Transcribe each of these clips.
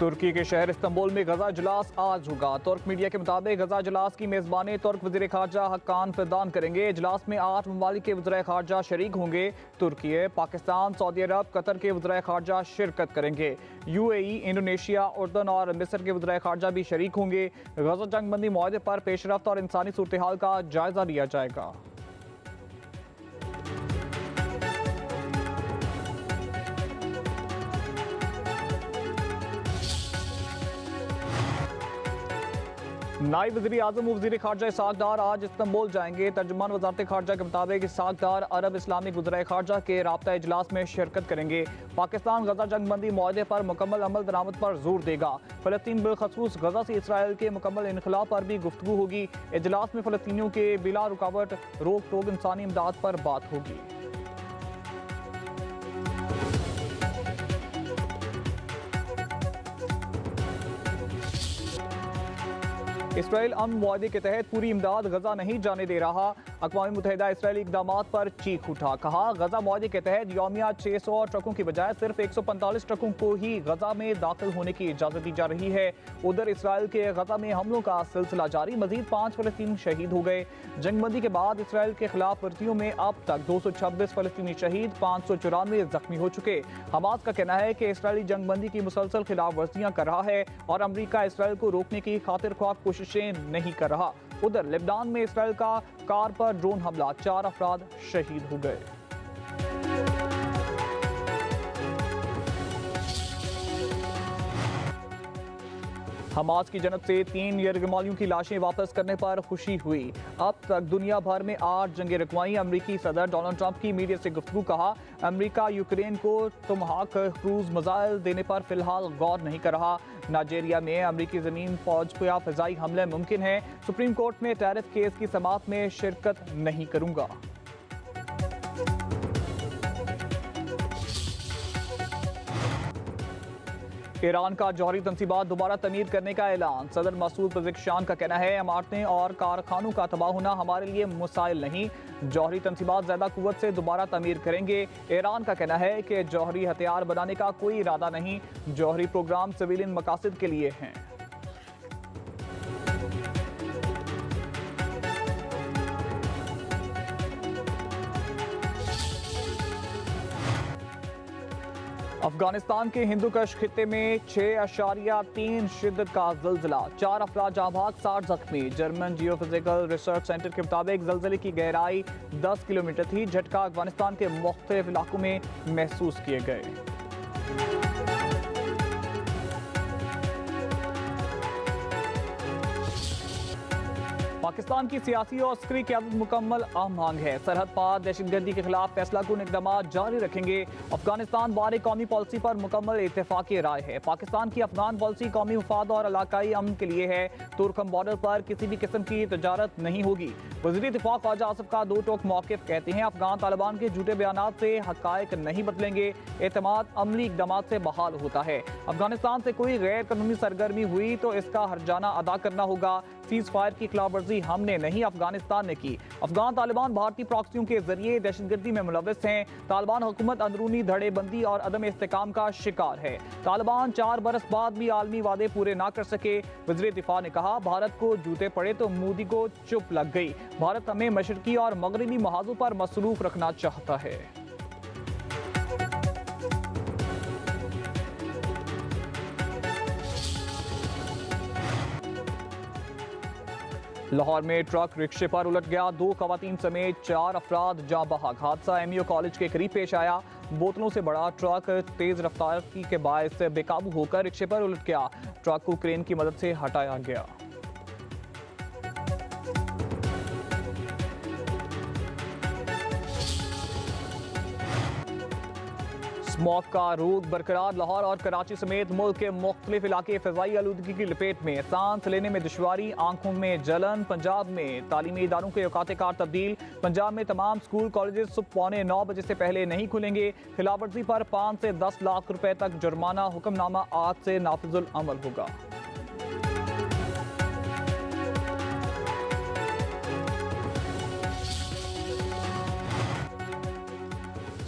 तुर्की के शहर इस्तांबुल में गजा इजलास आज होगा। तुर्क मीडिया के मुताबिक गजा इजलास की मेजबानी तुर्क वज़ीर ख़ारजा हक्कान फिरदान करेंगे। इजलास में 8 ममालिक के वज़ीर ख़ारजा शरीक होंगे। तुर्की, पाकिस्तान, सऊदी अरब, कतर के वज़ीर ख़ारजा शिरकत करेंगे। UAE, इंडोनेशिया, उर्दन और मिस्र के वज़ीर ख़ारजा भी शरीक होंगे। गजा जंगबंदी मुआहदे पर पेशरफ्त और इंसानी सूरत हाल का जायजा लिया जाएगा। नायब वज़ीर आज़म वज़ीर ख़ारजा इसहाक़ डार आज इस्तांबुल जाएंगे। तर्जुमान वज़ारत ख़ारजा के मुताबिक इसहाक़ डार अरब इस्लामिक वज़ीर ख़ारजा के राब्ता इजलास में शिरकत करेंगे। पाकिस्तान गजा जंगबंदी मुआहदे पर मुकम्मल अमल दरामद पर जोर देगा। फ़लस्तीन बिलखसूस गजा से इसराइल के मुकम्मल इनखला पर भी गुफ्तगू होगी। इजलास में फ़लस्तीनियों के बिला रुकावट रोक टोक इंसानी इमदाद पर बात होगी। इसराइल अमन मुआहदे के तहत पूरी इमदाद गजा नहीं जाने दे रहा। अक़वाम मुत्तहिदा इसराइली इक़दामात पर चीख उठा। कहा, गजा मुआहदे के तहत यौमिया 600 ट्रकों की बजाय सिर्फ 145 ट्रकों को ही गजा में दाखिल होने की इजाज़त दी जा रही है। उधर इसराइल के गजा में हमलों का सिलसिला जारी। मजीद 5 फ़लस्तीनी शहीद हो गए। जंगबंदी के बाद इसराइल के खिलाफ वर्जियों में अब तक 226 फ़लस्तीनी शहीद, 594 जख्मी हो चुके। हमास का कहना है कि इसराइली जंगबंदी की मुसलसल खिलाफ वर्जियाँ कर रहा है और अमरीका इसराइल को रोकने की खातिर ख्वाह कोशिशें नहीं कर रहा। उधर लेबनान में इसराइल का कार पर ड्रोन हमला, 4 अफराद शहीद हो गए। हमास की जनब से 3 यरगमालियों की लाशें वापस करने पर खुशी हुई। अब तक दुनिया भर में 8 जंगे रखवाई। अमरीकी सदर डोनाल्ड ट्रंप की मीडिया से गुफ्तगू। कहा, अमरीका यूक्रेन को टोमाहाक क्रूज मिसाइल देने पर फिलहाल गौर नहीं कर रहा। नाइजीरिया में अमरीकी जमीन फौज पर फ़िज़ाई हमले मुमकिन है। सुप्रीम कोर्ट में टैरिफ केस की समाअत में शिरकत नहीं करूंगा। ईरान का जौहरी तंसीबात दोबारा तमीर करने का ऐलान। सदर मसूद पज़ेश्कियान का कहना है, इमारतें और कारखानों का तबाह होना हमारे लिए मुसाइल नहीं। जौहरी तंसीबात ज़्यादा कुव्वत से दोबारा तमीर करेंगे। ईरान का कहना है कि जौहरी हथियार बनाने का कोई इरादा नहीं। जौहरी प्रोग्राम सिविलियन मकासद के लिए हैं। अफगानिस्तान के हिंदुकश खित्ते में 6.3 शिद्दत का ज़ल्ज़ला, 4 अफराद जाँ भाग, 60 जख्मी। जर्मन जियोफिजिकल रिसर्च सेंटर के मुताबिक ज़ल्ज़ले की गहराई 10 किलोमीटर थी। झटका अफगानिस्तान के मुख्तलिफ इलाकों में महसूस किए गए। पाकिस्तान की सियासी और अस्करी क़यादत मुकम्मल आमांग है। सरहद पार दहशतगर्दी के खिलाफ फैसला कुन इक़दाम जारी रखेंगे। अफगानिस्तान बारे कौमी पॉलिसी पर मुकम्मल इत्तेफाक़ी राय है। पाकिस्तान की अफगान पॉलिसी कौमी मुफाद और इलाकाई अमन के लिए है। तुर्कम बॉर्डर पर किसी भी किस्म की तजारत नहीं होगी। वज़ीर दिफ़ा ख्वाजा आसिफ का दो टोक मौक़िफ़। कहते हैं, अफगान तालिबान के झूठे बयानात से हक़ाइक़ नहीं बदलेंगे। एतमाद अमली इक़दामात से बहाल होता है। अफगानिस्तान से कोई गैर कानूनी सरगर्मी हुई तो इसका हर्जाना अदा करना होगा। सीज़ फायर की खिलाफ वर्जी हमने नहीं, अफगानिस्तान ने की। अफगान तालिबान भारतीय प्रॉक्सियों के जरिए दहशतगर्दी में मुलव्वस हैं। तालिबान हुकूमत अंदरूनी धड़ेबंदी और अदम इस्तेकाम का शिकार है। तालिबान 4 बरस बाद भी आलमी वादे पूरे ना कर सके। वज़ीर दिफा ने कहा, भारत को जूते पड़े तो मोदी को चुप लग गई। भारत हमें मशरकी और मगरबी महाजों पर मसरूफ रखना चाहता है। लाहौर में ट्रक रिक्शे पर उलट गया, 2 खवातीन समेत 4 अफराद जाँ बहक। हादसा MU कॉलेज के करीब पेश आया। बोतलों से बड़ा ट्रक तेज रफ्तारी के बायस बेकाबू होकर रिक्शे पर उलट गया। ट्रक को क्रेन की मदद से हटाया गया। स्मॉग का रूख बरकरार। लाहौर और कराची समेत मुल्क के मुख्तलिफ इलाके फ़िज़ाई आलूदगी की लपेट में। सांस लेने में दुश्वारी, आंखों में जलन। पंजाब में तालीमी इदारों के औकात कार तब्दील। पंजाब में तमाम स्कूल कॉलेजेस सुबह 8:45 बजे से पहले नहीं खुलेंगे। खिलाफवर्जी पर 5 से 10 लाख रुपए तक जुर्माना। हुक्मनामा आज से नाफिजुल अमल होगा।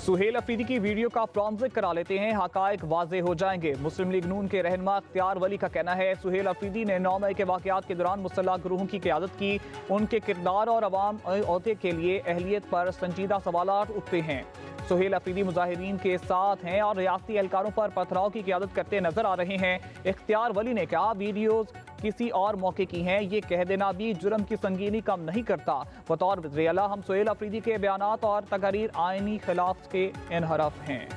सुहेल अफरीदी की वीडियो का फॉरेंसिक करा लेते हैं, हकायक वाजे हो जाएंगे। मुस्लिम लीग नून के रहनुमा इख्तियार वली का कहना है सुहेल अफरीदी ने 9 मई के वाकयात के दौरान मुसल्लह ग्रोहों की क़यादत की। उनके किरदार और अवाम अहदे के लिए अहलियत पर संजीदा सवालात उठते हैं। सुहेल अफरीदी मुजाहिरीन के साथ हैं और रियासती एहलकारों पर पथराव की क़यादत करते नजर आ रहे हैं। इख्तियार वली ने कहा वीडियोज किसी और मौके की हैं, ये कह देना भी जुर्म की संगीनी कम नहीं करता। बतौर वज़ीर आला हम सुहेल अफरीदी के बयानात और तकारीर आईनी खिलाफ के इनहराफ हैं।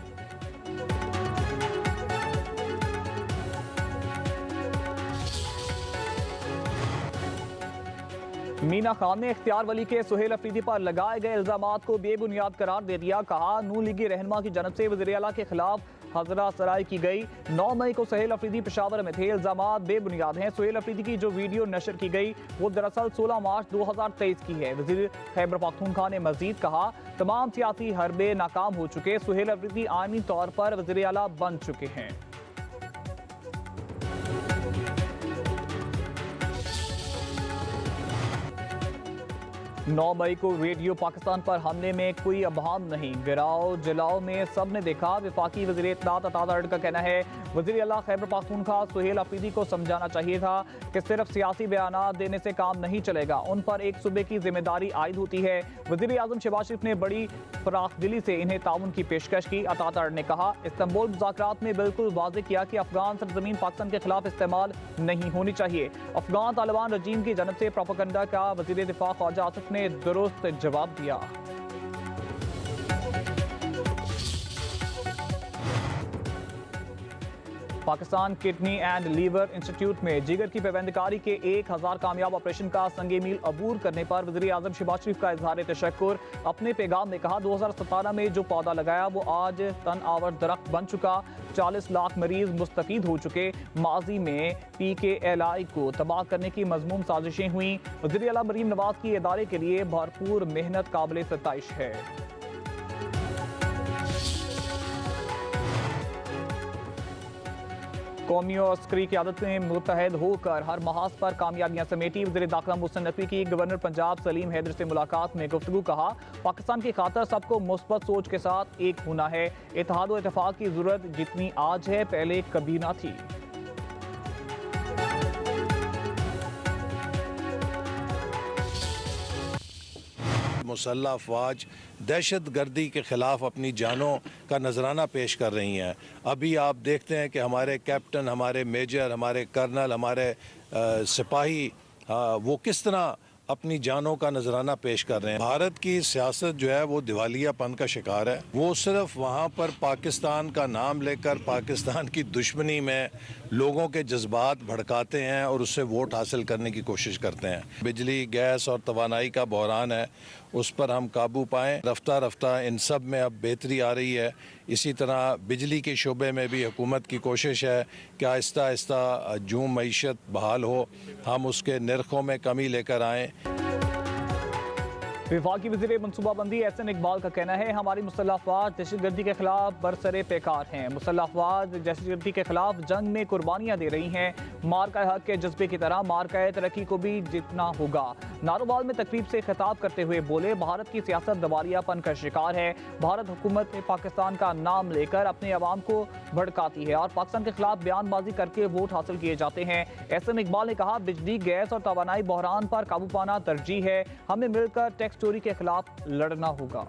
मीना खान ने इख्तियार वली के सुहेल अफरीदी पर लगाए गए इल्जामात को बेबुनियाद करार दे दिया। कहा नून लीगी रहनुमा की जानब से वज़ीर आला के खिलाफ हजरा सराई की गई। 9 मई को सुहेल अफरीदी पेशावर में थे, इल्जामात बेबुनियाद हैं। सुहेल अफरीदी की जो वीडियो नशर की गई वो दरअसल 16 मार्च 2023 की है। वज़ीर खैबर पख्तूनख्वा ने मजीद कहा तमाम सियासी हरबे नाकाम हो चुके, सुहेल अफरीदी आईनी तौर पर वज़ीर आला बन चुके हैं। 9 मई को रेडियो पाकिस्तान पर हमले में कोई अबहम नहीं, गिराओ जलाओ में सब ने देखा। वफाकी वज़ीर इत्तलात अता दर्ड का कहना है वज़ीर आला खैबर पख्तूनख्वा सुहेल अफरीदी को समझाना चाहिए था कि सिर्फ सियासी बयानात देने से काम नहीं चलेगा, उन पर एक सूबे की जिम्मेदारी आयद होती है। वज़ीर आज़म शहबाज शरीफ ने बड़ी फराख दिली से इन्हें ताउन की पेशकश की। अता दर्ड ने कहा इस्तांबुल मुज़ाकरात में बिल्कुल वाज़े किया कि अफगान सरजमीन पाकिस्तान के खिलाफ इस्तेमाल नहीं होनी चाहिए। अफगान तालिबान रजीम की जानब से प्रोपेगेंडा का वज़ीर दिफा ख्वाजा आसिफ ने दुरुस्त जवाब दिया। Pakistan Kidney and Liver Institute में जिगर की पैबंदकारी के 1000 कामयाब ऑपरेशन का संगे मील अबूर करने पर वज़ीर आज़म शहबाज शरीफ का इजहार तशक्कुर। अपने पैगाम में कहा 2017 में जो पौधा लगाया वो आज तन आवर दरख्त बन चुका। 40 लाख मरीज मुस्तफीद हो चुके। माजी में PKLI को तबाह करने की मजमूम साजिशें हुई। वज़ीर आला मरीम नवाज की इदारे के लिए भरपूर मेहनत काबिल सताइश है। कौमी और अस्करी क़यादत में मुत्तहद होकर हर महाज पर कामयाबियां समेटी। वज़ीर दाखिला मोहसिन नकवी की गवर्नर पंजाब सलीम हैदर से मुलाकात में गुफ्तगू। कहा पाकिस्तान की खातर सबको मुस्बत सोच के साथ एक होना है। इत्तेहाद और इत्तेफाक की जरूरत जितनी आज है पहले कभी ना थी। मुसल्लह अफवाज दहशत गर्दी के ख़िलाफ़ अपनी जानों का नजराना पेश कर रही हैं। अभी आप देखते हैं कि हमारे कैप्टन, हमारे मेजर, हमारे कर्नल, हमारे सिपाही वो किस तरह अपनी जानों का नजराना पेश कर रहे हैं। भारत की सियासत जो है वो दिवालियापन का शिकार है। वो सिर्फ वहाँ पर पाकिस्तान का नाम लेकर पाकिस्तान की दुश्मनी में लोगों के जज्बात भड़काते हैं और उससे वोट हासिल करने की कोशिश करते हैं। बिजली, गैस और तवानाई का बहरान है, उस पर हम काबू पाएँ। रफ्ता रफ्ता इन सब में अब बेहतरी आ रही है। इसी तरह बिजली के शोबे में भी हुकूमत की कोशिश है कि आहिस्ता आहिस्ता जो मईशत बहाल हो, हम उसके निर्खों में कमी लेकर आएँ। वफाकी वज़ीर मनसूबाबंदी एहसन इकबाल का कहना है हमारी मुसल्लह अफवाज दहशतगर्दी के खिलाफ बरसरे पेकार हैं। मुसल्लह अफवाज दहशतगर्दी के खिलाफ जंग में कुर्बानियाँ दे रही हैं। मार्का हक के जज्बे की तरह मार्का तरक्की को भी जीतना होगा। नारोवाल में तकरीब से खिताब करते हुए बोले भारत की सियासत दिवालियापन का शिकार है। भारत हुकूमत पाकिस्तान का नाम लेकर अपने अवाम को भड़काती है और पाकिस्तान के खिलाफ बयानबाजी करके वोट हासिल किए जाते हैं। एहसन इकबाल ने कहा बिजली, गैस और तवानाई बहरान पर काबू पाना तरजीह है। हमें मिलकर टैक्स चोरी के खिलाफ लड़ना होगा।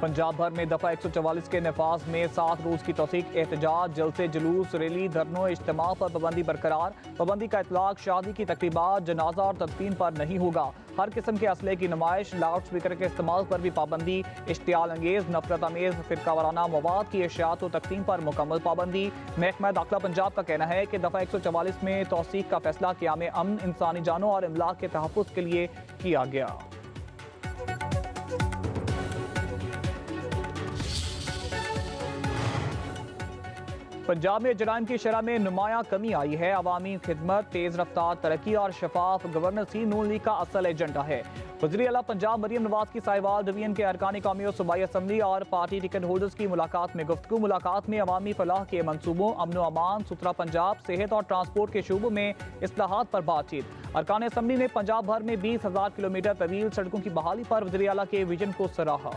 पंजाब भर में दफा 144 के नफाज में 7 रोज की तौसीक, एहतजाज, जलसे, जुलूस, रैली, धरनों, इज्तिमा पर पाबंदी बरकरार। पाबंदी का इतलाक शादी की तकरीबात, जनाजा और तदफीन पर नहीं होगा। हर किस्म के असले की नुमाइश, लाउड स्पीकर के इस्तेमाल पर भी पाबंदी। इश्तियाल अंगेज, नफरत अमेज, फिरका वाराना मवाद की अशियात और तकसीम पर मुकम्मल पाबंदी। महकमा दाखिला पंजाब का कहना है कि दफा 144 में तौसीक का फैसला क़याम अमन, इंसानी जानों और इमलाक के तहफ़्फ़ुज़ के लिए किया गया। पंजाब में जराइम की शरह में नुमाया कमी आई है। अवामी खिदमत, तेज रफ्तार तरक्की और शफाफ गवर्नेंस ही नून लीग का असल एजेंडा है। वज़ीर आला पंजाब मरियम नवाज की साहिवाल डिवीजन के अरकान कौमी और सूबाई असम्बली और पार्टी टिकट होल्डर्स की मुलाकात में गुफ्तगू। मुलाकात में अवामी फलाह के मंसूबों, अमन अमान, सुथरा पंजाब, सेहत और ट्रांसपोर्ट के शोबों में इस्लाहात पर बातचीत। अरकान असम्बली ने पंजाब भर में 20,000 किलोमीटर तवील सड़कों की बहाली पर वज़ीर आला के विजन को सराहा।